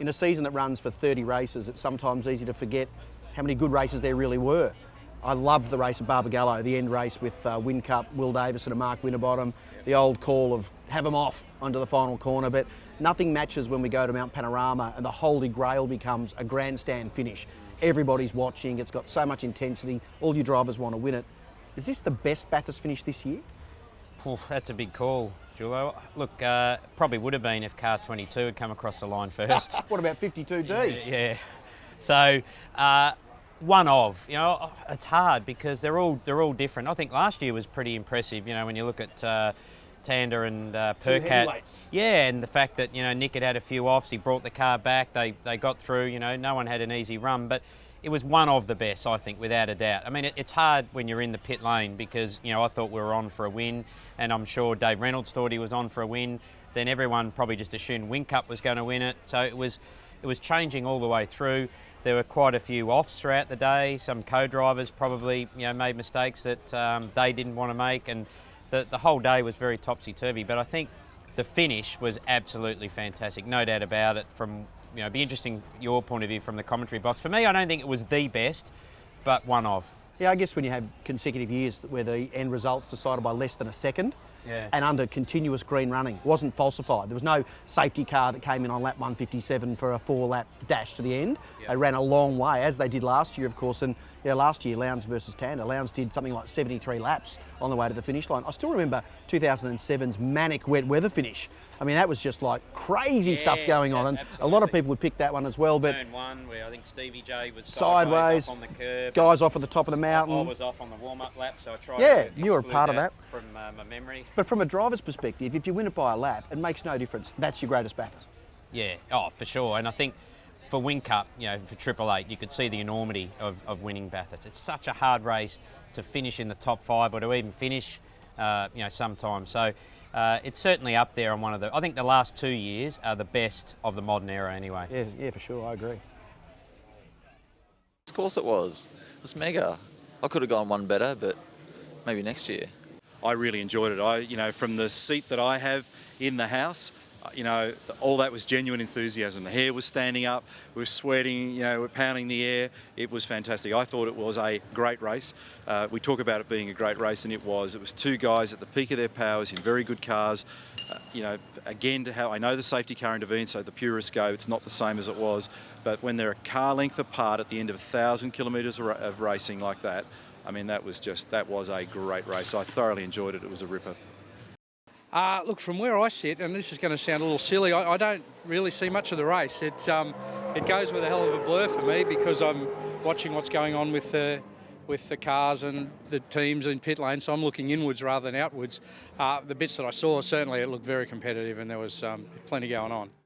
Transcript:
in a season that runs for 30 races, it's sometimes easy to forget how many good races there really were. I loved the race at Barbagallo, the end race with Whincup, Will Davison and Mark Winterbottom, the old call of have them off onto the final corner, but nothing matches when we go to Mount Panorama and the Holy Grail becomes a grandstand finish. Everybody's watching, it's got so much intensity, all your drivers want to win it. Is this the best Bathurst finish this year? Oh, that's a big call, Jewell. Look, probably would have been if car 22 had come across the line first. What about 52D? Yeah. So, one of, it's hard because they're all different. I think last year was pretty impressive, when you look at Tander and Percat. Yeah, and the fact that, Nick had a few offs, he brought the car back, they got through, no one had an easy run, but it was one of the best, I think, without a doubt. I mean, it's hard when you're in the pit lane because, I thought we were on for a win, and I'm sure Dave Reynolds thought he was on for a win. Then everyone probably just assumed Whincup was going to win it. So it was changing all the way through. There were quite a few offs throughout the day. Some co-drivers probably, made mistakes that they didn't want to make, and the whole day was very topsy-turvy. But I think the finish was absolutely fantastic, no doubt about it. From it'd be interesting your point of view from the commentary box. For me, I don't think it was the best, but one of. Yeah, I guess when you have consecutive years where the end result's decided by less than a second, and under continuous green running, it wasn't falsified. There was no safety car that came in on lap 157 for a 4-lap dash to the end. They ran a long way, as they did last year, of course. And last year, Lowndes versus Tander, Lowndes did something like 73 laps on the way to the finish line. I still remember 2007's manic wet weather finish. I mean, that was just like crazy stuff going on, and absolutely. A lot of people would pick that one as well. But Turn 1, where I think Stevie J was sideways off on the curb. Guys off at the top of the mountain. I was off on the warm-up lap, so I tried to you were a part of that. From my memory. But from a driver's perspective, if you win it by a lap, it makes no difference. That's your greatest Bathurst. Yeah, for sure. And I think for Whincup, for Triple Eight, you could see the enormity of winning Bathurst. It's such a hard race to finish in the top 5 or to even finish, sometimes. So it's certainly up there on one of I think the last 2 years are the best of the modern era anyway. Yeah, for sure, I agree. Of course it was. It was mega. I could have gone one better, but maybe next year. I really enjoyed it. From the seat that I have in the house, all that was genuine enthusiasm. The hair was standing up, we were sweating, we're pounding the air. It was fantastic. I thought it was a great race. We talk about it being a great race, and it was. It was two guys at the peak of their powers in very good cars. Again, I know the safety car intervened, so the purists go, it's not the same as it was. But when they're a car length apart at the end of 1,000 kilometres of racing like that, I mean, that was a great race. I thoroughly enjoyed it. It was a ripper. Look, from where I sit, and this is going to sound a little silly, I don't really see much of the race. It goes with a hell of a blur for me because I'm watching what's going on with the cars and the teams in pit lane, so I'm looking inwards rather than outwards. The bits that I saw, certainly it looked very competitive and there was plenty going on.